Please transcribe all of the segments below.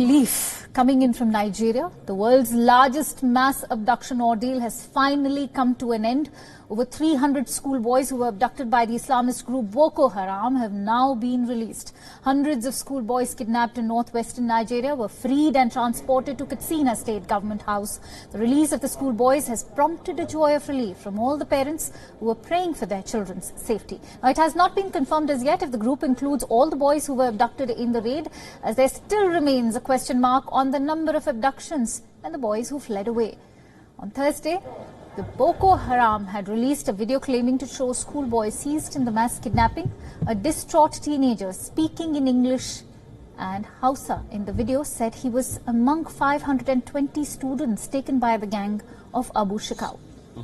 Relief coming in from Nigeria. The world's largest mass abduction ordeal has finally come to an end. Over 300 schoolboys who were abducted by the Islamist group Boko Haram have now been released. Hundreds of schoolboys kidnapped in northwestern Nigeria were freed and transported to Katsina state government house. The release of the schoolboys has prompted a joy of relief from all the parents who were praying for their children's safety. Now, it has not been confirmed as yet if the group includes all the boys who were abducted in the raid, as there still remains a question mark on the number of abductions and the boys who fled away. On Thursday, the Boko Haram had released a video claiming to show schoolboys seized in the mass kidnapping. A distraught teenager speaking in English and Hausa in the video said he was among 520 students taken by the gang of Abu Shakau.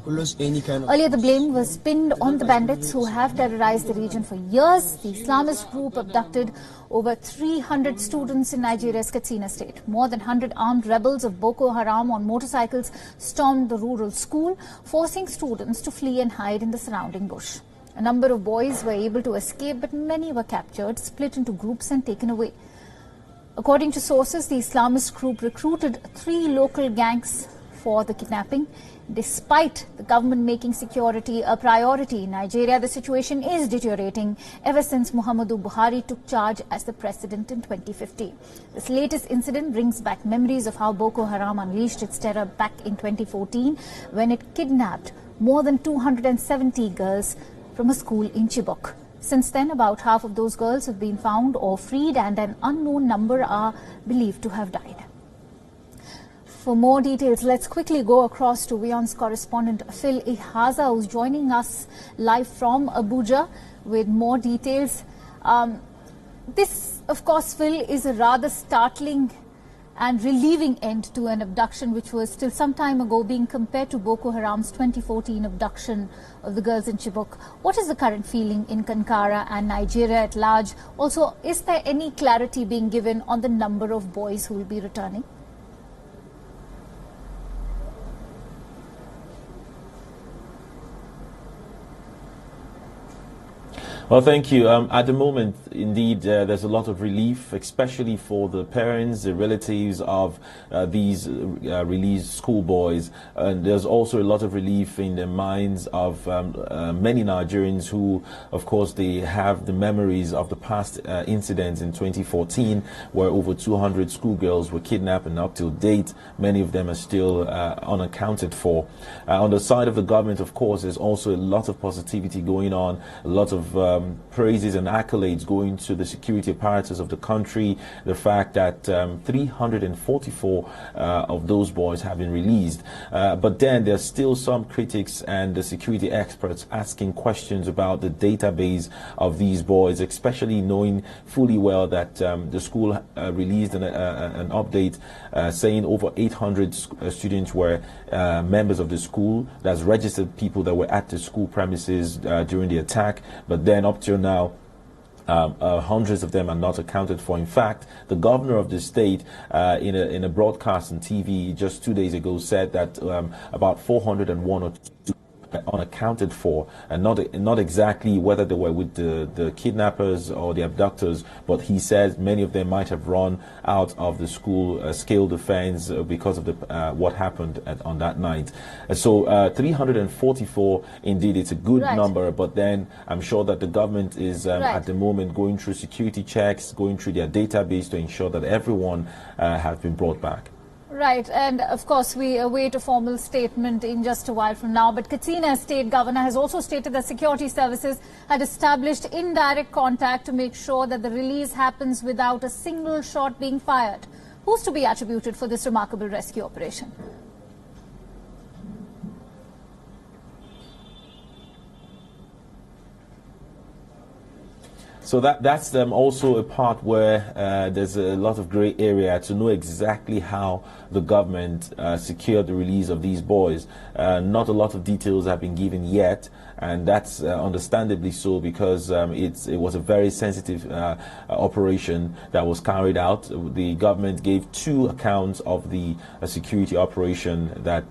Earlier, the blame was pinned on the bandits who have terrorized the region for years. The Islamist group abducted over 300 students in Nigeria's Katsina state. More than 100 armed rebels of Boko Haram on motorcycles stormed the rural school, forcing students to flee and hide in the surrounding bush. A number of boys were able to escape, but many were captured, split into groups and taken away. According to sources, the Islamist group recruited 3 local gangs for the kidnapping. Despite the government making security a priority in Nigeria, the situation is deteriorating ever since Muhammadu Buhari took charge as the president in 2015. This latest incident brings back memories of how Boko Haram unleashed its terror back in 2014 when it kidnapped more than 270 girls from a school in Chibok. Since then, about half of those girls have been found or freed, and an unknown number are believed to have died. For more details, let's quickly go across to WION's correspondent Phil Ihaza, who's joining us live from Abuja with more details. This, of course, Phil, is a rather startling and relieving end to an abduction which was still some time ago being compared to Boko Haram's 2014 abduction of the girls in Chibok. What is the current feeling in Kankara and Nigeria at large? Also, is there any clarity being given on the number of boys who will be returning? Well, thank you. At the moment, indeed, there's a lot of relief, especially for the parents, the relatives of these released schoolboys. And there's also a lot of relief in the minds of many Nigerians who, of course, they have the memories of the past incidents in 2014, where over 200 schoolgirls were kidnapped, and up till date, many of them are still unaccounted for. On the side of the government, of course, there's also a lot of positivity going on, a lot of praises and accolades going to the security apparatus of the country. The fact that 344 of those boys have been released. But then there's still some critics and the security experts asking questions about the database of these boys, especially knowing fully well that the school released an update saying over 800 students were members of the school. That's registered people that were at the school premises during the attack. But then up till now, hundreds of them are not accounted for. In fact, the governor of the state, in a broadcast on TV just 2 days ago, said that about 401 or 2 unaccounted for, and not exactly whether they were with the kidnappers or the abductors, but he says many of them might have run out of the school, scaled the fence because of the what happened on that night. So 344, indeed, it's a good number, but then I'm sure that the government is at the moment going through security checks, going through their database to ensure that everyone has been brought back. Right, and of course we await a formal statement in just a while from now. But Katsina state governor has also stated that security services had established indirect contact to make sure that the release happens without a single shot being fired. Who's to be attributed for this remarkable rescue operation? So that's also a part where there's a lot of gray area to know exactly how the government secured the release of these boys. Not a lot of details have been given yet, and that's understandably so, because it was a very sensitive operation that was carried out. The government gave 2 accounts of the security operation that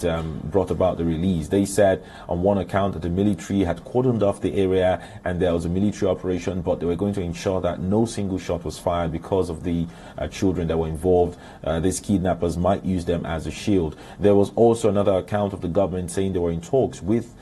brought about the release. They said on one account that the military had cordoned off the area and there was a military operation, but they were going going to ensure that no single shot was fired because of the children that were involved. These kidnappers might use them as a shield. There was also another account of the government saying they were in talks with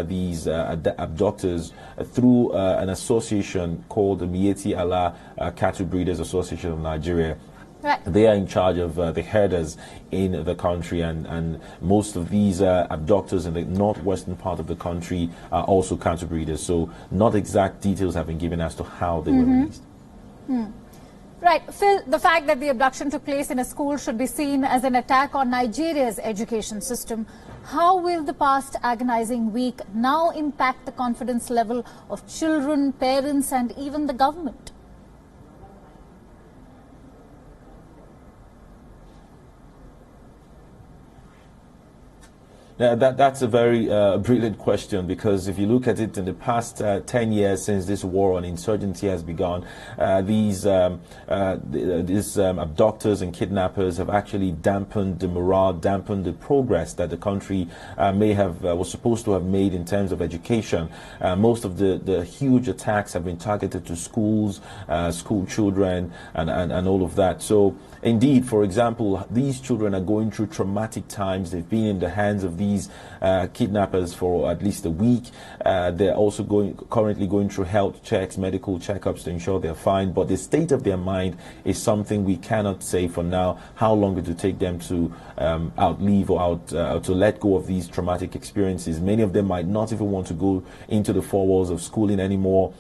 these abductors through an association called the Mieti Allah Cattle Breeders Association of Nigeria. Right. They are in charge of the herders in the country, and most of these abductors in the northwestern part of the country are also cattle breeders. So not exact details have been given as to how they were released. Right. Phil, the fact that the abduction took place in a school should be seen as an attack on Nigeria's education system. How will the past agonizing week now impact the confidence level of children, parents, and even the government? That's a very brilliant question, because if you look at it in the past 10 years since this war on insurgency has begun, these abductors and kidnappers have actually dampened the morale, dampened the progress that the country was supposed to have made in terms of education. Most of the huge attacks have been targeted to schools, school children, and all of that. So indeed, for example, these children are going through traumatic times. They've been in the hands of these kidnappers for at least a week. They're also currently going through health checks, medical checkups to ensure they're fine. But the state of their mind is something we cannot say for now how long it will take them to outlive or to let go of these traumatic experiences. Many of them might not even want to go into the four walls of schooling anymore.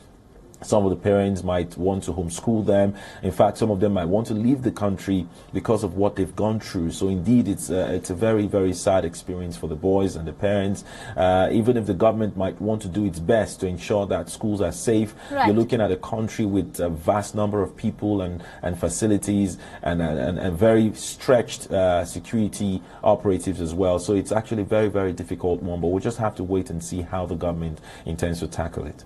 Some of the parents might want to homeschool them. In fact, some of them might want to leave the country because of what they've gone through. So indeed, it's a very, very sad experience for the boys and the parents. Even if the government might want to do its best to ensure that schools are safe, right. You're looking at a country with a vast number of people and facilities and very stretched security operatives as well. So it's actually a very, very difficult one, but we'll just have to wait and see how the government intends to tackle it.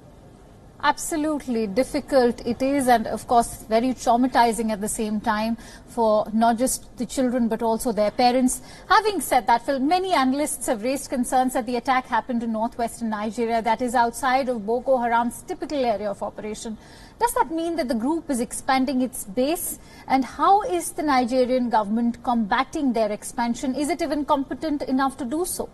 Absolutely difficult it is, and of course very traumatizing at the same time for not just the children but also their parents. Having said that, Phil, many analysts have raised concerns that the attack happened in northwestern Nigeria, that is outside of Boko Haram's typical area of operation. Does that mean that the group is expanding its base? And how is the Nigerian government combating their expansion? Is it even competent enough to do so?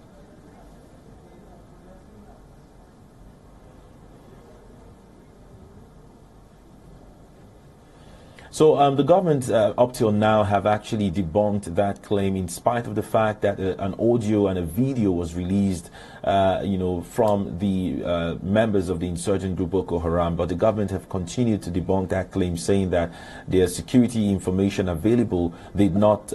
So the government up till now have actually debunked that claim, in spite of the fact that an audio and a video was released from the members of the insurgent group Boko Haram. But the government have continued to debunk that claim, saying that their security information available did not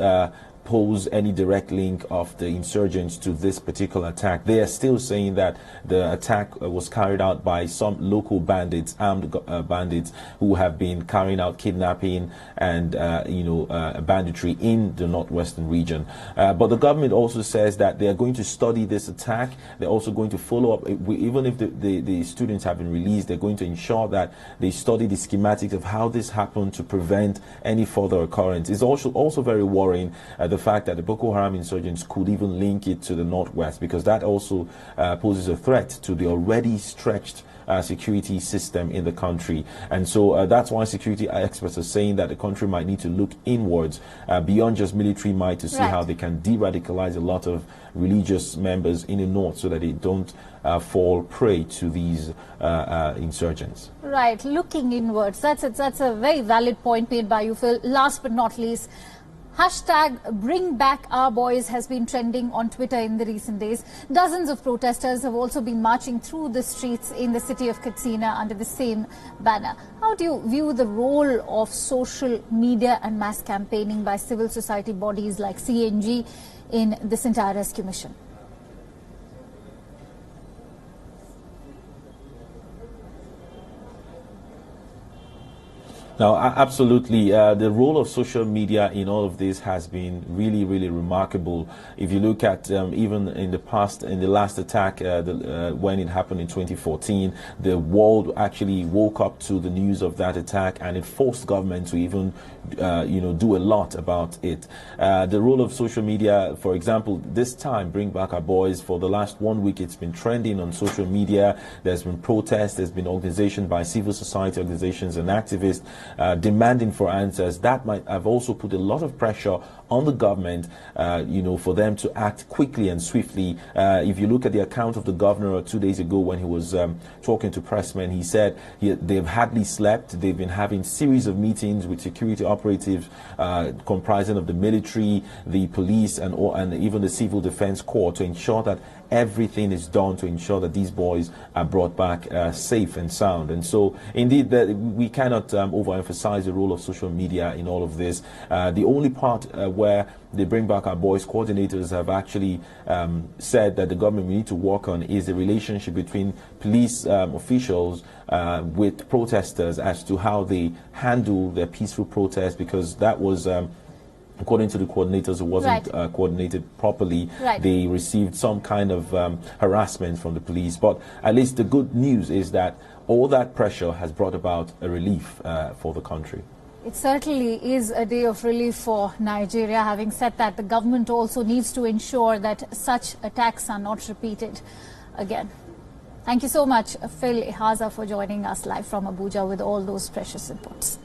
pose any direct link of the insurgents to this particular attack. They are still saying that the attack was carried out by some local bandits, armed bandits, who have been carrying out kidnapping and banditry in the northwestern region. But the government also says that they are going to study this attack. They're also going to follow up. Even if the students have been released, they're going to ensure that they study the schematics of how this happened to prevent any further occurrence. It's also very worrying the fact that the Boko Haram insurgents could even link it to the northwest, because that also poses a threat to the already stretched security system in the country. And so that's why security experts are saying that the country might need to look inwards beyond just military might to see how they can de-radicalize a lot of religious members in the north so that they don't fall prey to these insurgents. Right, looking inwards. That's a very valid point made by you, Phil. Last but not least, hashtag Bring Back Our Boys has been trending on Twitter in the recent days. Dozens of protesters have also been marching through the streets in the city of Katsina under the same banner. How do you view the role of social media and mass campaigning by civil society bodies like CNG in this entire rescue mission? Now, absolutely. The role of social media in all of this has been really, really remarkable. If you look at even in the past, in the last attack, when it happened in 2014, the world actually woke up to the news of that attack, and it forced government to even, do a lot about it. The role of social media, for example, this time, Bring Back Our Boys, for the last 1 week, it's been trending on social media. There's been protests, there's been organizations by civil society organizations and activists demanding for answers. That might have also put a lot of pressure on the government, for them to act quickly and swiftly. If you look at the account of the governor 2 days ago when he was talking to pressmen, he said they've hardly slept. They've been having series of meetings with security operatives comprising of the military, the police, and even the civil defense corps to ensure that everything is done to ensure that these boys are brought back safe and sound. And so, indeed, we cannot overemphasize the role of social media in all of this. The only part where the Bring Back Our Boys coordinators have actually said that the government will need to work on is the relationship between police officials with protesters as to how they handle their peaceful protest, because that was according to the coordinators, it wasn't coordinated properly. They received some kind of harassment from the police. But at least the good news is that all that pressure has brought about a relief for the country. It certainly is a day of relief for Nigeria. Having said that, the government also needs to ensure that such attacks are not repeated again. Thank you so much, Phil Ihaza, for joining us live from Abuja with all those precious inputs.